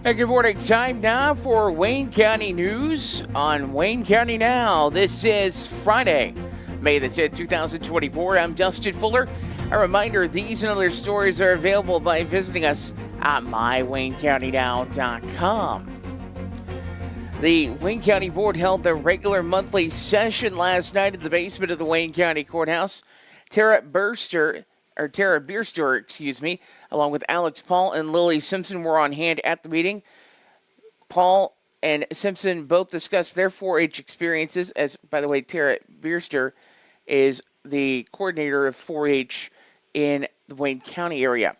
Hey, good morning. Time now for Wayne County News on Wayne County Now. This is Friday, May the 10th, 2024. I'm Dustin Fuller. A reminder, these and other stories are available by visiting us at mywaynecountynow.com. The Wayne County Board held their regular monthly session last night at the basement of the Wayne County Courthouse. Tara Bierster, along with Alex Paul and Lily Simpson were on hand at the meeting. Paul and Simpson both discussed their 4-H experiences. As, by the way, Tara Bierster is the coordinator of 4-H in the Wayne County area.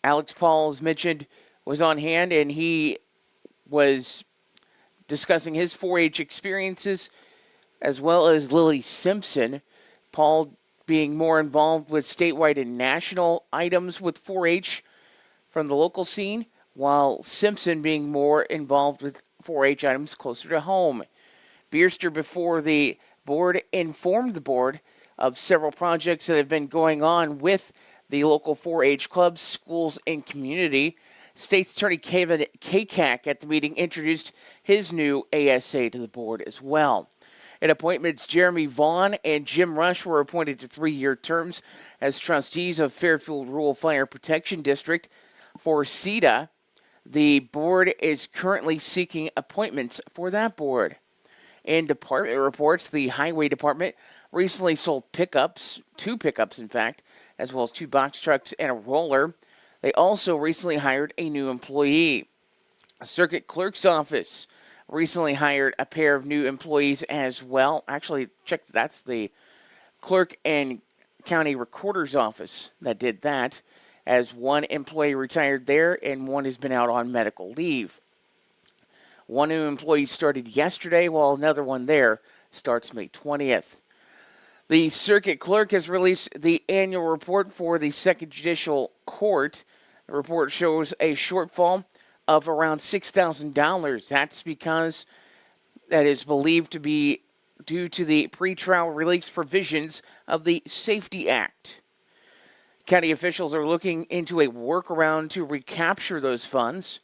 Alex Paul, as mentioned, was on hand, and he was discussing his 4-H experiences, as well as Lily Simpson. Paul being more involved with statewide and national items with 4-H from the local scene, while Simpson being more involved with 4-H items closer to home. Bierster, before the board, informed the board of several projects that have been going on with the local 4-H clubs, schools, and community. State's Attorney Kevin Kakak at the meeting introduced his new ASA to the board as well. In appointments, Jeremy Vaughn and Jim Rush were appointed to 3-year terms as trustees of Fairfield Rural Fire Protection District. For CETA, the board is currently seeking appointments for that board. In department reports, the Highway Department recently sold pickups, 2 pickups in fact, as well as 2 box trucks and a roller. They also recently hired a new employee. Circuit Clerk's Office recently hired a pair of new employees as well. Actually, that's the clerk and county recorder's office that did that, as one employee retired there and one has been out on medical leave. One new employee started yesterday, while another one there starts May 20th. The circuit clerk has released the annual report for the Second Judicial Court. The report shows a shortfall of around $6,000. That's because that is believed to be due to the pretrial release provisions of the Safety Act. County officials are looking into a workaround to recapture those funds.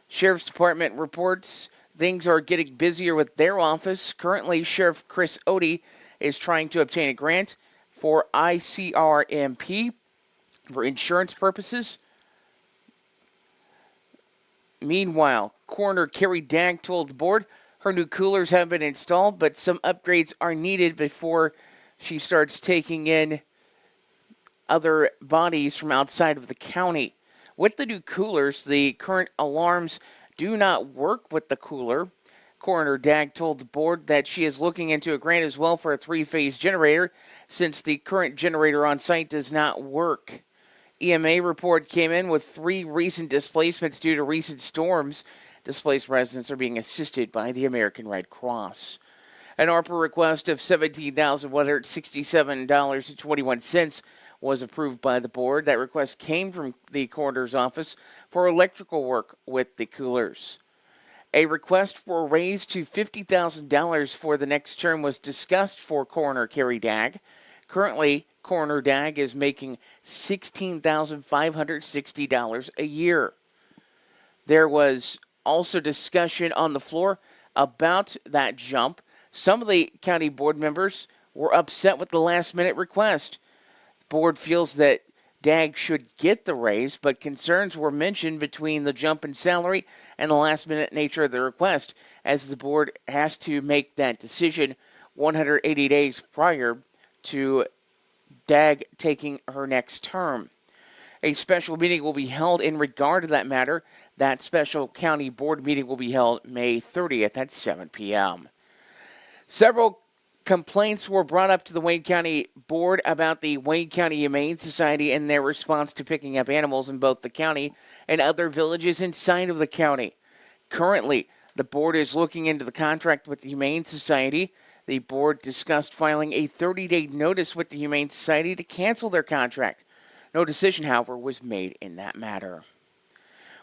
Sheriff's Department reports things are getting busier with their office. Currently, Sheriff Chris Odie is trying to obtain a grant for ICRMP for insurance purposes. Meanwhile, Coroner Carrie Dagg told the board her new coolers have been installed, but some upgrades are needed before she starts taking in other bodies from outside of the county. With the new coolers, the current alarms do not work with the cooler. Coroner Dagg told the board that she is looking into a grant as well for a 3-phase generator, since the current generator on site does not work. EMA report came in with 3 recent displacements due to recent storms. Displaced residents are being assisted by the American Red Cross. An ARPA request of $17,167.21 was approved by the board. That request came from the coroner's office for electrical work with the coolers. A request for a raise to $50,000 for the next term was discussed for Coroner Carrie Dagg. Currently, Coroner Dagg is making $16,560 a year. There was also discussion on the floor about that jump. Some of the county board members were upset with the last-minute request. The board feels that Dagg should get the raise, but concerns were mentioned between the jump in salary and the last-minute nature of the request, as the board has to make that decision 180 days prior to Dagg taking her next term. A special meeting will be held in regard to that matter. That special county board meeting will be held May 30th at 7 p.m. Several complaints were brought up to the Wayne County Board about the Wayne County Humane Society and their response to picking up animals in both the county and other villages inside of the county. Currently, the board is looking into the contract with the Humane Society. The board discussed filing a 30-day notice with the Humane Society to cancel their contract. No decision, however, was made in that matter.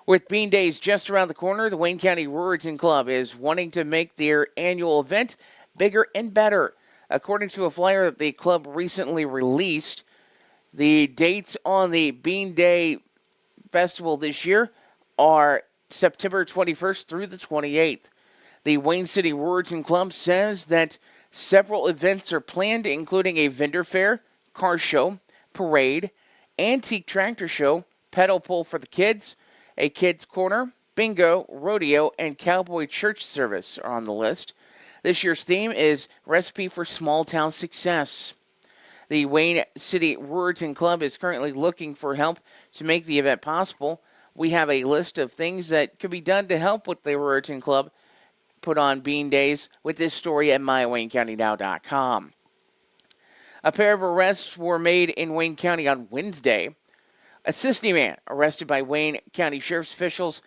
With Bean Days just around the corner, the Wayne County Ruritan Club is wanting to make their annual event bigger and better. According to a flyer that the club recently released, the dates on the Bean Day Festival this year are September 21st through the 28th. The Wayne City Ruritan Club says that several events are planned, including a vendor fair, car show, parade, antique tractor show, pedal pull for the kids, a kids corner, bingo, rodeo, and cowboy church service are on the list. This year's theme is Recipe for Small Town Success. The Wayne City Ruritan Club is currently looking for help to make the event possible. We have a list of things that could be done to help with the Ruritan Club put on Bean Days with this story at mywaynecountynow.com. A pair of arrests were made in Wayne County on Wednesday. A Sisney man arrested by Wayne County Sheriff's officials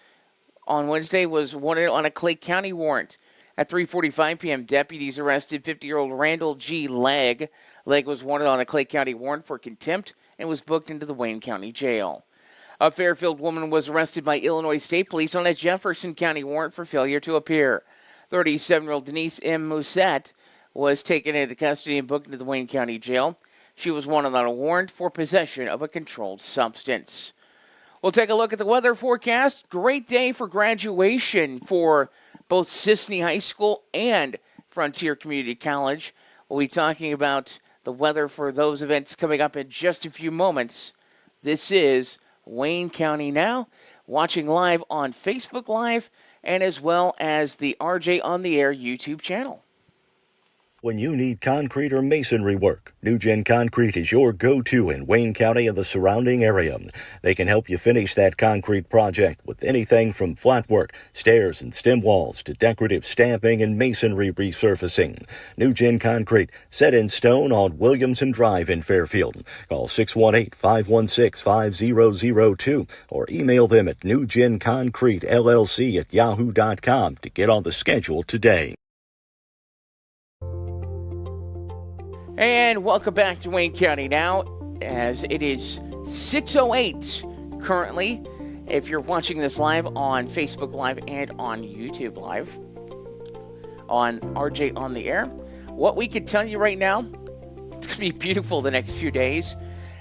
on Wednesday was wanted on a Clay County warrant. At 3:45 p.m., deputies arrested 50-year-old Randall G. Legg. Legg was wanted on a Clay County warrant for contempt and was booked into the Wayne County Jail. A Fairfield woman was arrested by Illinois State Police on a Jefferson County warrant for failure to appear. 37-year-old Denise M. Musette was taken into custody and booked into the Wayne County Jail. She was wanted on a warrant for possession of a controlled substance. We'll take a look at the weather forecast. Great day for graduation for both Sisney High School and Frontier Community College. We'll be talking about the weather for those events coming up in just a few moments. This is Wayne County Now, watching live on Facebook Live and as well as the RJ on the Air YouTube channel. When you need concrete or masonry work, NewGen Concrete is your go-to in Wayne County and the surrounding area. They can help you finish that concrete project with anything from flat work, stairs and stem walls to decorative stamping and masonry resurfacing. NewGen Concrete, set in stone on Williamson Drive in Fairfield. Call 618-516-5002 or email them at newgenconcretellc@yahoo.com to get on the schedule today. And welcome back to Wayne County Now, as it is 6:08 currently. If you're watching this live on Facebook Live and on YouTube Live, on RJ on the Air, what we can tell you right now, it's going to be beautiful the next few days.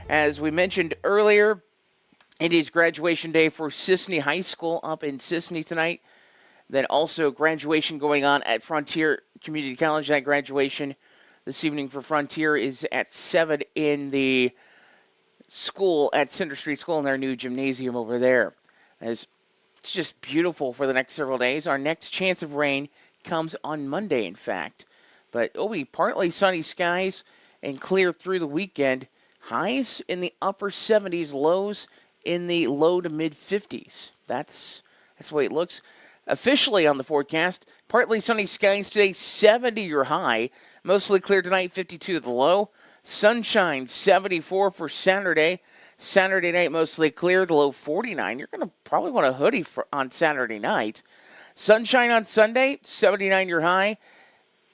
As we mentioned earlier, it is graduation day for Sisney High School up in Sisney tonight. Then also graduation going on at Frontier Community College. That graduation this evening for Frontier is at 7 in the school at Center Street School in their new gymnasium over there. As it's just beautiful for the next several days. Our next chance of rain comes on Monday, in fact. But it'll be partly sunny skies and clear through the weekend. Highs in the upper 70s, lows in the low to mid 50s. That's the way it looks. Officially on the forecast, partly sunny skies today, 70 your high. Mostly clear tonight, 52 the low. Sunshine, 74 for Saturday. Saturday night, mostly clear, the low 49. You're going to probably want a hoodie on Saturday night. Sunshine on Sunday, 79 your high.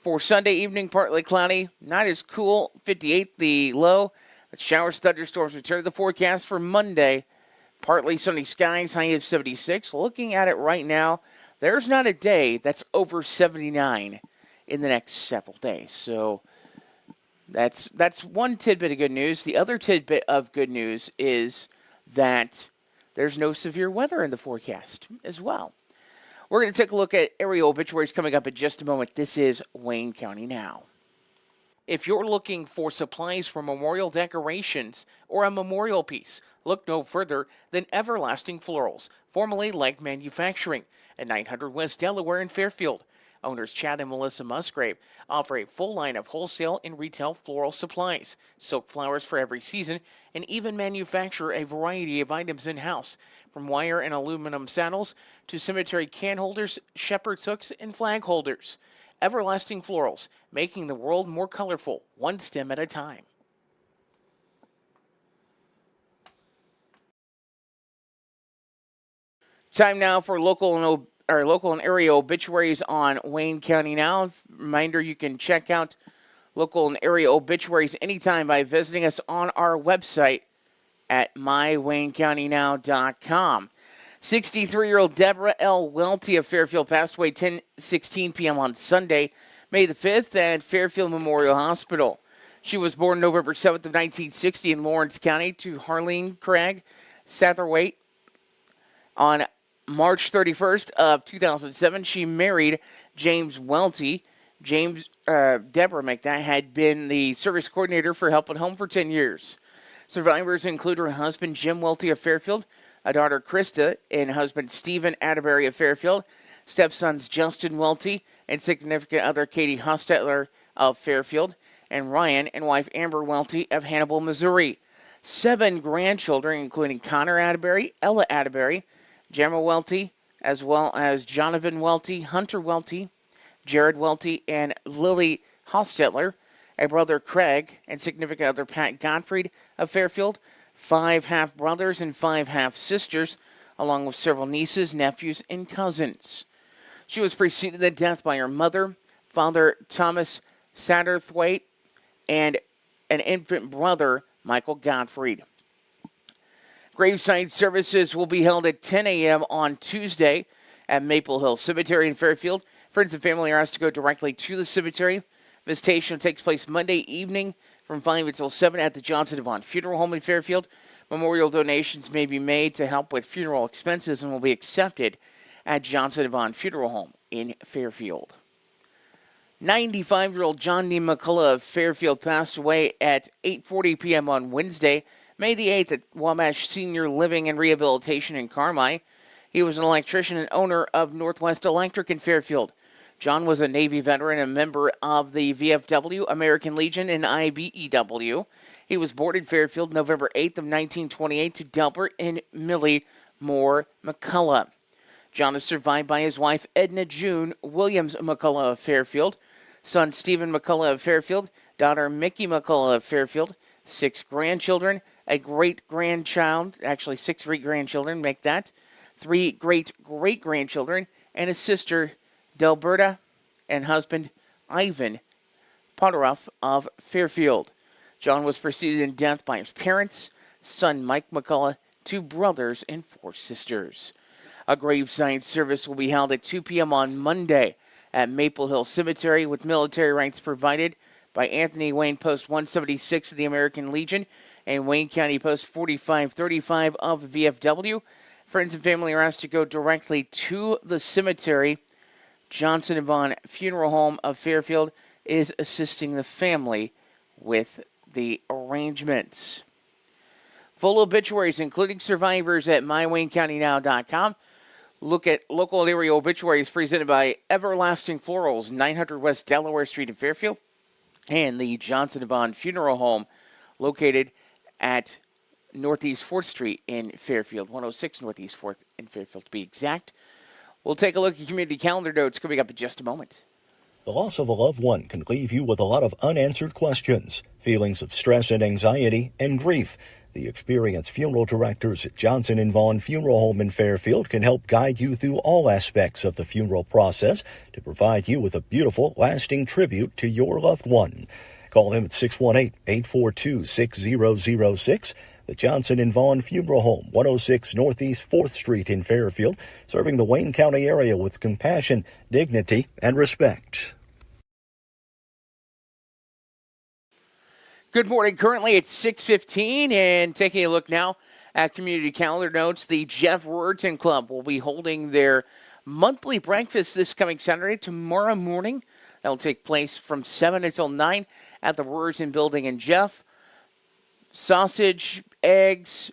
For Sunday evening, partly cloudy. Not as cool, 58 the low. Showers, thunderstorms return to the forecast for Monday. Partly sunny skies, high of 76. Looking at it right now, there's not a day that's over 79 in the next several days. So that's one tidbit of good news. The other tidbit of good news is that there's no severe weather in the forecast as well. We're going to take a look at area obituaries coming up in just a moment. This is Wayne County Now. If you're looking for supplies for memorial decorations or a memorial piece, look no further than Everlasting Florals, formerly Legg Manufacturing, at 900 West Delaware in Fairfield. Owners Chad and Melissa Musgrave offer a full line of wholesale and retail floral supplies, silk flowers for every season, and even manufacture a variety of items in-house, from wire and aluminum saddles to cemetery can holders, shepherd's hooks, and flag holders. Everlasting Florals, making the world more colorful, one stem at a time. Time now for local and area obituaries on Wayne County Now. Reminder, you can check out local and area obituaries anytime by visiting us on our website at mywaynecountynow.com. 63-year-old Deborah L. Welty of Fairfield passed away 10:16 p.m. on Sunday, May the 5th, at Fairfield Memorial Hospital. She was born November 7th of 1960 in Lawrence County to Harleen Craig Satterwaite on March 31st of 2007, she married James Welty. Deborah McDowell had been the service coordinator for Help at Home for 10 years. Survivors include her husband, Jim Welty of Fairfield, a daughter, Krista, and husband, Stephen Atterbury of Fairfield, stepsons, Justin Welty, and significant other, Katie Hostetler of Fairfield, and Ryan and wife, Amber Welty of Hannibal, Missouri. 7 grandchildren, including Connor Atterbury, Ella Atterbury, Gemma Welty, as well as Jonathan Welty, Hunter Welty, Jared Welty, and Lily Hostetler, a brother, Craig, and significant other, Pat Gottfried of Fairfield, 5 half-brothers and 5 half-sisters, along with several nieces, nephews, and cousins. She was preceded at death by her mother, Father Thomas Satterthwaite, and an infant brother, Michael Gottfried. Graveside services will be held at 10 a.m. on Tuesday at Maple Hill Cemetery in Fairfield. Friends and family are asked to go directly to the cemetery. Visitation takes place Monday evening from 5 until 7 at the Johnson Devon Funeral Home in Fairfield. Memorial donations may be made to help with funeral expenses and will be accepted at Johnson Devon Funeral Home in Fairfield. 95-year-old John D. McCullough of Fairfield passed away at 8:40 p.m. on Wednesday, May the 8th at Wabash Senior Living and Rehabilitation in Carmi. He was an electrician and owner of Northwest Electric in Fairfield. John was a Navy veteran and a member of the VFW, American Legion, and IBEW. He was born in Fairfield November 8th of 1928 to Delbert and Millie Moore McCullough. John is survived by his wife Edna June Williams McCullough of Fairfield, son Stephen McCullough of Fairfield, daughter Mickey McCullough of Fairfield, 6 grandchildren, a great-grandchild, actually 6 great-grandchildren, make that, 3 great-great-grandchildren, and a sister, Delberta, and husband, Ivan Potteroff of Fairfield. John was preceded in death by his parents, son Mike McCullough, 2 brothers, and 4 sisters. A graveside service will be held at 2 p.m. on Monday at Maple Hill Cemetery with military rights provided by Anthony Wayne Post 176 of the American Legion and Wayne County Post 4535 of the VFW. Friends and family are asked to go directly to the cemetery. Johnson and Vaughn Funeral Home of Fairfield is assisting the family with the arrangements. Full obituaries, including survivors, at mywaynecountynow.com. Look at local area obituaries presented by Everlasting Florals, 900 West Delaware Street in Fairfield, and the Johnson and Vaughn Funeral Home, located at Northeast 4th Street in Fairfield, 106 Northeast 4th in Fairfield to be exact. We'll take a look at community calendar notes coming up in just a moment. The loss of a loved one can leave you with a lot of unanswered questions, feelings of stress and anxiety, and grief. The experienced funeral directors at Johnson and Vaughn Funeral Home in Fairfield can help guide you through all aspects of the funeral process to provide you with a beautiful, lasting tribute to your loved one. Call them at 618-842-6006. The Johnson and Vaughn Funeral Home, 106 Northeast 4th Street in Fairfield, serving the Wayne County area with compassion, dignity, and respect. Good morning. Currently it's 6:15, and taking a look now at community calendar notes, the Jeff Ruritan Club will be holding their monthly breakfast this coming Saturday, tomorrow morning. That will take place from 7 until 9 at the Ruritan Building in Jeff. Sausage, eggs,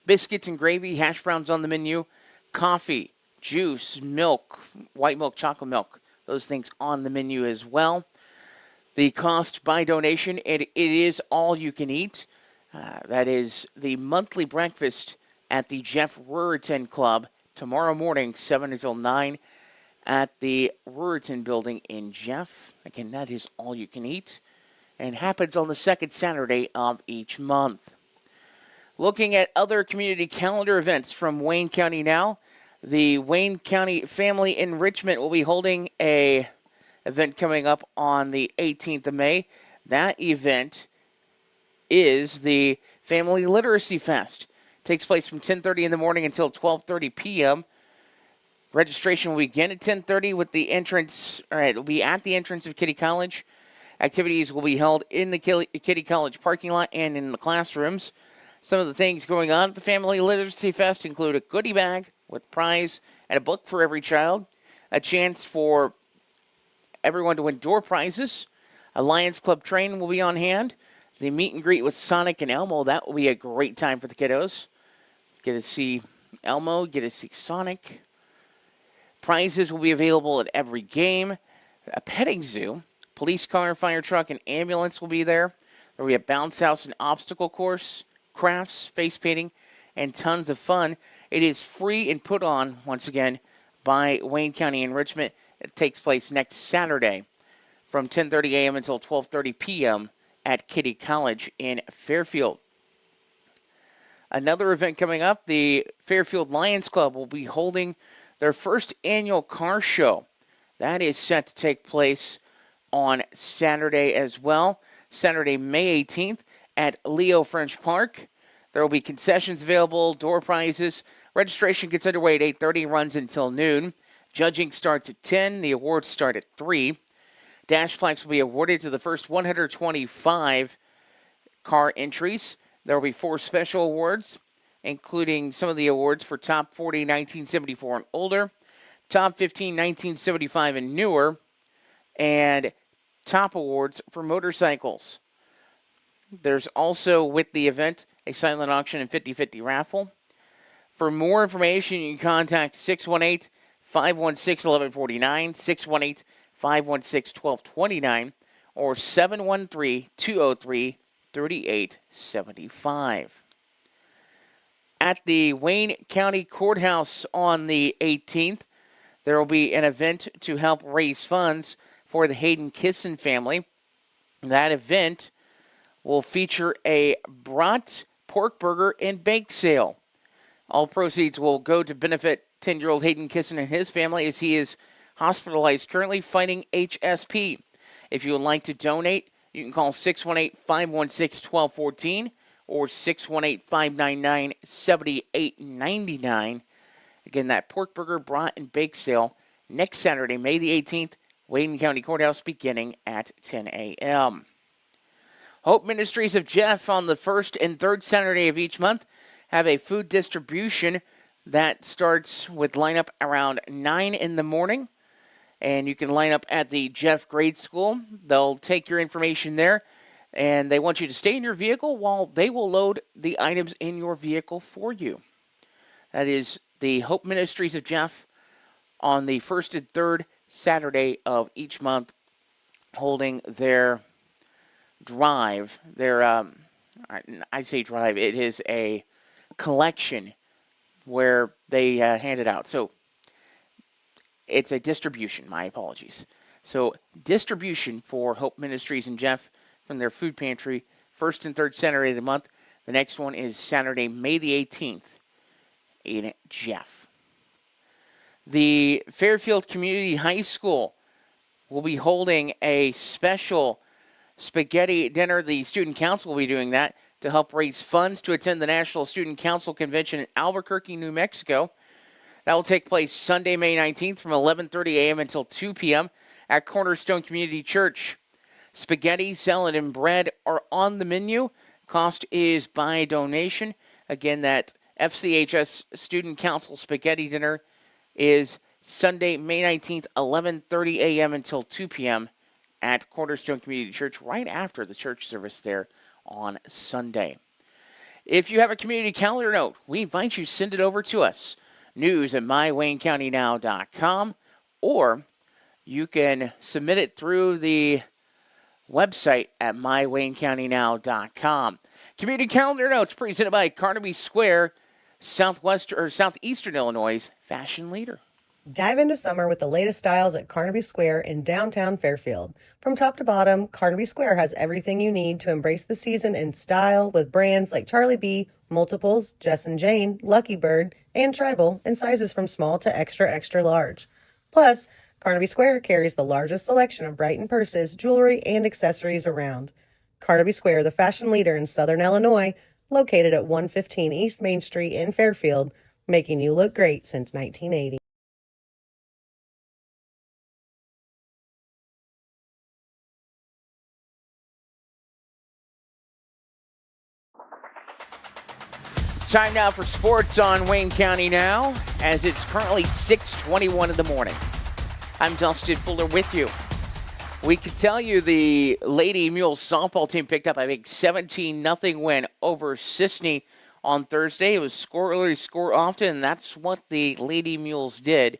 biscuits and gravy, hash browns on the menu, coffee, juice, milk, white milk, chocolate milk, those things on the menu as well. The cost by donation, it is all you can eat. That is the monthly breakfast at the Jeff Ruritan Club tomorrow morning, 7 until 9 at the Ruritan Building in Jeff. Again, that is all you can eat and happens on the second Saturday of each month. Looking at other community calendar events from Wayne County now, the Wayne County Family Enrichment will be holding a event coming up on the 18th of May. That event is the Family Literacy Fest. It takes place from 10:30 in the morning until 12:30 p.m. Registration will begin at 10:30 with the entrance. All right, it will be at the entrance of Kitty College. Activities will be held in the Kitty College parking lot and in the classrooms. Some of the things going on at the Family Literacy Fest include a goodie bag with prize and a book for every child, a chance for everyone to win door prizes. A Lions Club train will be on hand. The meet and greet with Sonic and Elmo, that will be a great time for the kiddos. Get to see Elmo, get to see Sonic. Prizes will be available at every game. A petting zoo, police car, fire truck, and ambulance will be there. There will be a bounce house and obstacle course, crafts, face painting, and tons of fun. It is free and put on, once again, by Wayne County Enrichment. It takes place next Saturday from 10:30 a.m. until 12:30 p.m. at Kitty College in Fairfield. Another event coming up, the Fairfield Lions Club will be holding their first annual car show. That is set to take place on Saturday as well, Saturday, May 18th at Leo French Park. There will be concessions available, door prizes. Registration gets underway at 8:30, runs until noon. Judging starts at 10. The awards start at 3. Dash plaques will be awarded to the first 125 car entries. There will be 4 special awards, including some of the awards for Top 40 1974 and older, Top 15 1975 and newer, and top awards for motorcycles. There's also, with the event, a silent auction and 50-50 raffle. For more information, you can contact 618-516-1149, 618-516-1229, or 713-203-3875. At the Wayne County Courthouse on the 18th, there will be an event to help raise funds for the Hayden Kisson family. That event will feature a brat pork burger and bake sale. All proceeds will go to benefit 10-year-old Hayden Kisson and his family as he is hospitalized currently fighting HSP. If you would like to donate, you can call 618-516-1214 or 618-599-7899. Again, that pork burger, brat, and bake sale next Saturday, May the 18th, Wayne County Courthouse, beginning at 10 a.m. Hope Ministries of Jeff on the first and third Saturday of each month have a food distribution that starts with lineup around 9 in the morning. And you can line up at the Jeff Grade School. They'll take your information there, and they want you to stay in your vehicle while they will load the items in your vehicle for you. That is the Hope Ministries of Jeff on the first and third Saturday of each month, holding their drive. I say drive. It is a collection where they hand it out. So it's a distribution. My apologies. So distribution for Hope Ministries and Jeff from their food pantry, first and third Saturday of the month. The next one is Saturday, May the 18th in Jeff. The Fairfield Community High School will be holding a special spaghetti dinner. The Student Council will be doing that to help raise funds to attend the National Student Council Convention in Albuquerque, New Mexico. That will take place Sunday, May 19th from 11:30 a.m. until 2 p.m. at Cornerstone Community Church. Spaghetti, salad, and bread are on the menu. Cost is by donation. Again, that FCHS Student Council Spaghetti Dinner is Sunday, May 19th, 11:30 a.m. until 2 p.m. at Cornerstone Community Church, right after the church service there on Sunday. If you have a community calendar note, we invite you to send it over to us. news@mywaynecountynow.com, or you can submit it through the website at mywaynecountynow.com. Community calendar notes presented by Carnaby Square, Southeastern Illinois' fashion leader. Dive into summer with the latest styles at Carnaby Square in downtown Fairfield. From top to bottom, Carnaby Square has everything you need to embrace the season in style with brands like Charlie B, Multiples, Jess and Jane, Lucky Bird, and Tribal in sizes from small to extra, extra large. Plus, Carnaby Square carries the largest selection of Brighton purses, jewelry, and accessories around. Carnaby Square, the fashion leader in Southern Illinois, located at 115 East Main Street in Fairfield, making you look great since 1980. Time now for sports on Wayne County Now, as it's currently 6:21 in the morning. I'm Dustin Fuller with you. We can tell you the Lady Mules softball team picked up a big 17-0 win over Sisney on Thursday. It was score early, score often, and that's what the Lady Mules did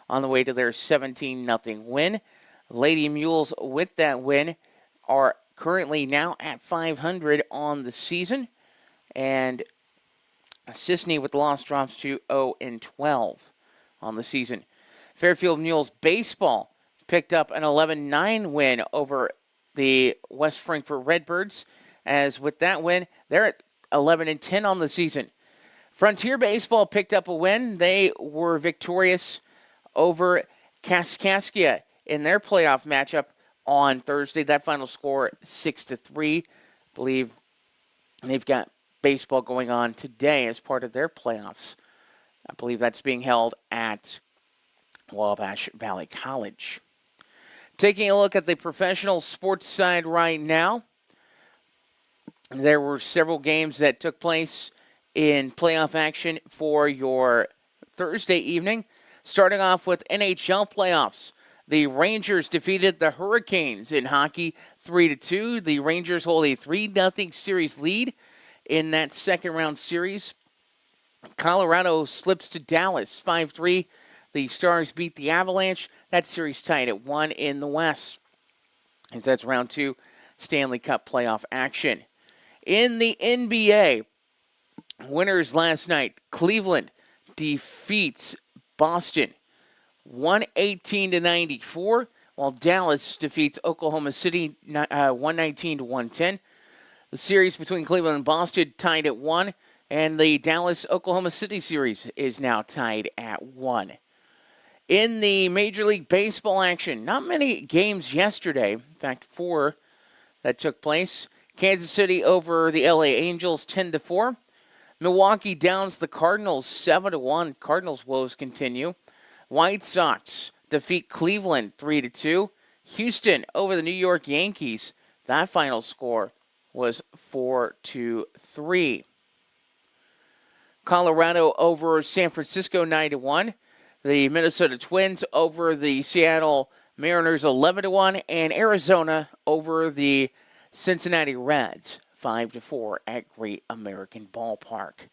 on the way to their 17-0 win. Lady Mules, with that win, are currently now at 500 on the season, and Sisney with the loss drops to 0-12 on the season. Fairfield Mules baseball picked up an 11-9 win over the West Frankfort Redbirds. As with that win, they're at 11-10 on the season. Frontier baseball picked up a win. They were victorious over Kaskaskia in their playoff matchup on Thursday. That final score 6-3. I believe they've got baseball going on today as part of their playoffs. I believe that's being held at Wabash Valley College. Taking a look at the professional sports side right now, there were several games that took place in playoff action for your Thursday evening. Starting off with NHL playoffs. The Rangers defeated the Hurricanes in hockey 3-2. The Rangers hold a 3-0 series lead in that second round series. Colorado slips to Dallas 5-3. The Stars beat the Avalanche. That series tied at 1 in the West, as that's round 2 Stanley Cup playoff action. In the NBA, winners last night, Cleveland defeats Boston 118-94, while Dallas defeats Oklahoma City 119-110. The series between Cleveland and Boston tied at 1, and the Dallas-Oklahoma City series is now tied at 1. In the Major League Baseball action, not many games yesterday. In fact, 4 that took place. Kansas City over the LA Angels 10-4. Milwaukee downs the Cardinals 7-1. Cardinals woes continue. White Sox defeat Cleveland 3-2. Houston over the New York Yankees. That final score was 4-3. Colorado over San Francisco 9-1. The Minnesota Twins over the Seattle Mariners 11-1, and Arizona over the Cincinnati Reds 5-4 at Great American Ballpark.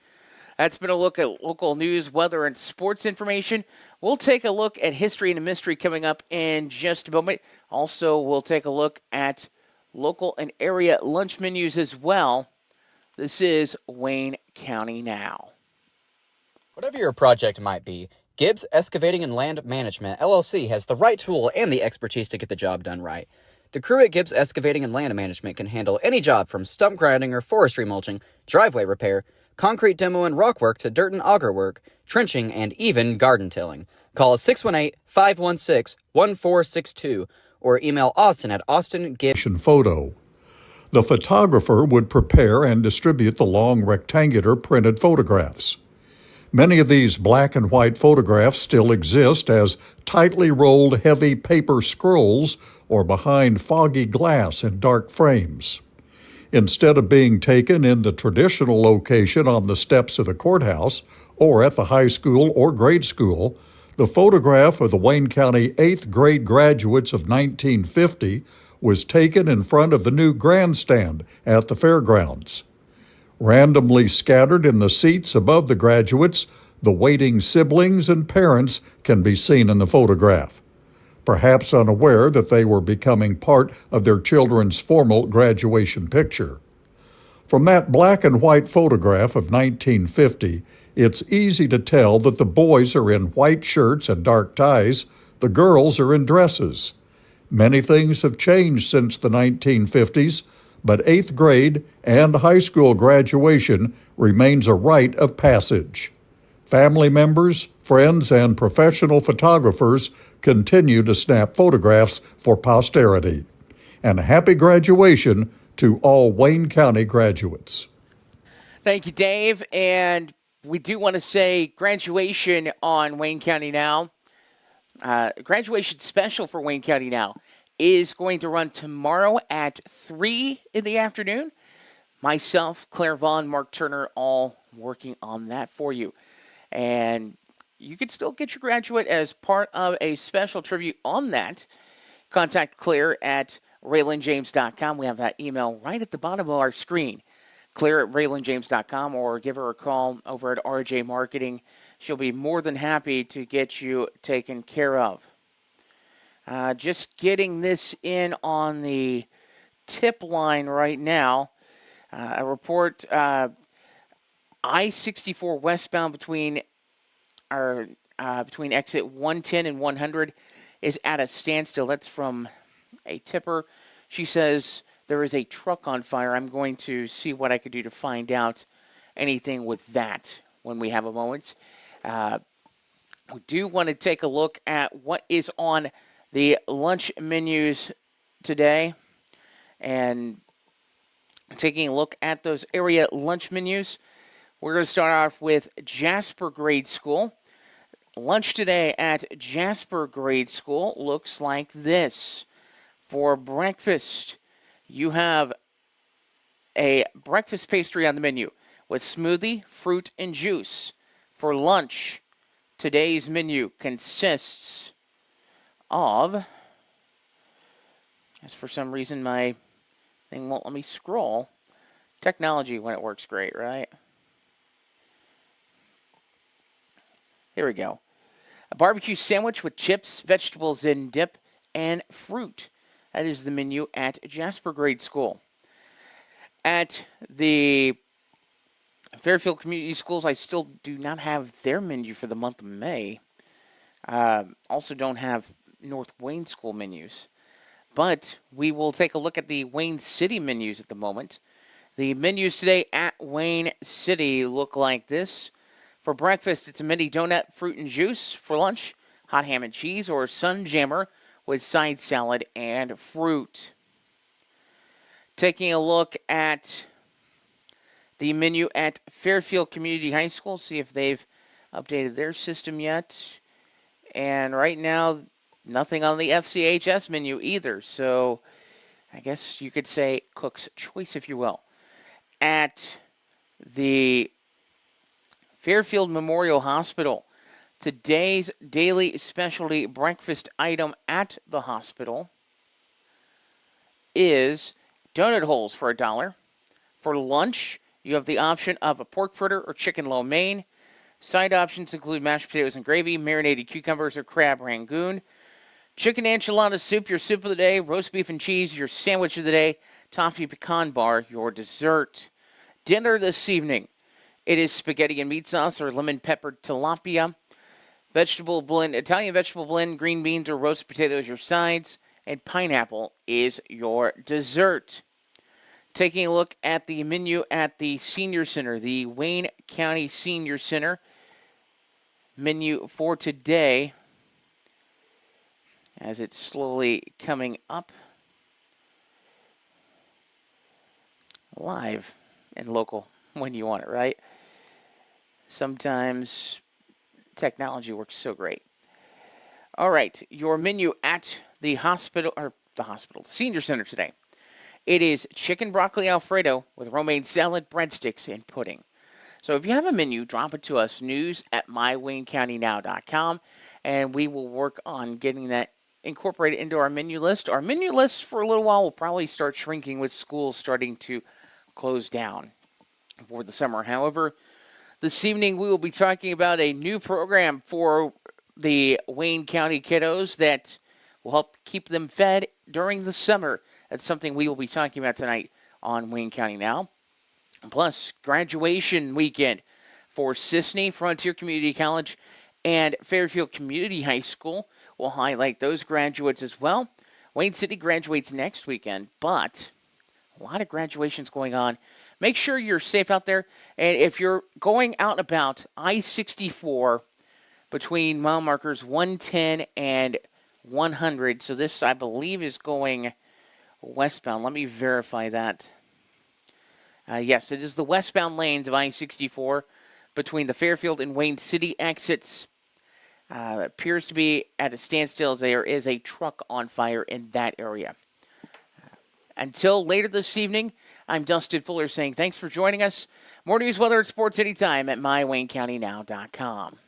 That's been a look at local news, weather, and sports information. We'll take a look at history and mystery coming up in just a moment. Also, we'll take a look at local and area lunch menus as well. This is Wayne County Now. Whatever your project might be, Gibbs Excavating and Land Management, LLC, has the right tool and the expertise to get the job done right. The crew at Gibbs Excavating and Land Management can handle any job from stump grinding or forestry mulching, driveway repair, concrete demo and rock work to dirt and auger work, trenching, and even garden tilling. Call us 618-516-1462 or email Austin at austingibbs. Photo. The photographer would prepare and distribute the long rectangular printed photographs. Many of these black and white photographs still exist as tightly rolled heavy paper scrolls or behind foggy glass in dark frames. Instead of being taken in the traditional location on the steps of the courthouse or at the high school or grade school, the photograph of the Wayne County 8th grade graduates of 1950 was taken in front of the new grandstand at the fairgrounds. Randomly scattered in the seats above the graduates, the waiting siblings and parents can be seen in the photograph, perhaps unaware that they were becoming part of their children's formal graduation picture. From that black and white photograph of 1950, it's easy to tell that the boys are in white shirts and dark ties, the girls are in dresses. Many things have changed since the 1950s, but 8th grade and high school graduation remains a rite of passage. Family members, friends, and professional photographers continue to snap photographs for posterity. And a happy graduation to all Wayne County graduates. Thank you, Dave. And we do want to say graduation on Wayne County Now. Graduation special for Wayne County Now is going to run tomorrow at 3 in the afternoon. Myself, Claire Vaughn, Mark Turner, all working on that for you. And you can still get your graduate as part of a special tribute on that. Contact Claire at RaylanJames.com. We have that email right at the bottom of our screen. Claire at RaylanJames.com, or give her a call over at RJ Marketing. She'll be more than happy to get you taken care of. Just getting this in on the tip line right now. A report, I-64 westbound between exit 110 and 100 is at a standstill. That's from a tipper. She says there is a truck on fire. I'm going to see what I could do to find out anything with that when we have a moment. We do want to take a look at what is on the lunch menus today, and taking a look at those area lunch menus. We're going to start off with Jasper Grade School. Lunch today at Jasper Grade School looks like this. For breakfast, you have a breakfast pastry on the menu with smoothie, fruit, and juice. For lunch, today's menu consists of, as for some reason my thing won't let me scroll. Technology when it works great, right? Here we go. A barbecue sandwich with chips, vegetables in dip, and fruit. That is the menu at Jasper Grade School. At the Fairfield Community Schools, I still do not have their menu for the month of May. Also don't have North Wayne School menus. But we will take a look at the Wayne City menus at the moment. The menus today at Wayne City look like this. For breakfast, it's a mini donut, fruit and juice. For lunch, hot ham and cheese or sun jammer with side salad and fruit. Taking a look at the menu at Fairfield Community High School, see if they've updated their system yet. And right now, nothing on the FCHS menu either. So I guess you could say cook's choice, if you will. At the Fairfield Memorial Hospital, today's daily specialty breakfast item at the hospital is donut holes for $1. For lunch, you have the option of a pork fritter or chicken lo mein. Side options include mashed potatoes and gravy, marinated cucumbers, or crab rangoon. Chicken enchilada soup, your soup of the day. Roast beef and cheese, your sandwich of the day. Toffee pecan bar, your dessert. Dinner this evening, it is spaghetti and meat sauce or lemon peppered tilapia. Vegetable blend, Italian vegetable blend, green beans or roast potatoes, your sides. And pineapple is your dessert. Taking a look at the menu at the Senior Center, the Wayne County Senior Center menu for today, as it's slowly coming up live and local when you want it, right? Sometimes technology works so great. All right, your menu at the Senior Center today. It is chicken broccoli Alfredo with romaine salad, breadsticks, and pudding. So if you have a menu, drop it to us, news@mywaynecountynow.com, and we will work on getting that incorporated into our menu list. Our menu list for a little while will probably start shrinking with schools starting to close down for the summer. However, this evening we will be talking about a new program for the Wayne County kiddos that will help keep them fed during the summer. That's something we will be talking about tonight on Wayne County Now. Plus, graduation weekend for Sisney, Frontier Community College, and Fairfield Community High School. We'll highlight those graduates as well. Wayne City graduates next weekend, but a lot of graduations going on. Make sure you're safe out there. And if you're going out and about, I-64 between mile markers 110 and 100. So this, I believe, is going westbound. Let me verify that. Yes, it is the westbound lanes of I-64 between the Fairfield and Wayne City exits. Appears to be at a standstill as there is a truck on fire in that area. Until later this evening, I'm Dustin Fuller saying thanks for joining us. More news, weather, and sports anytime at mywaynecountynow.com.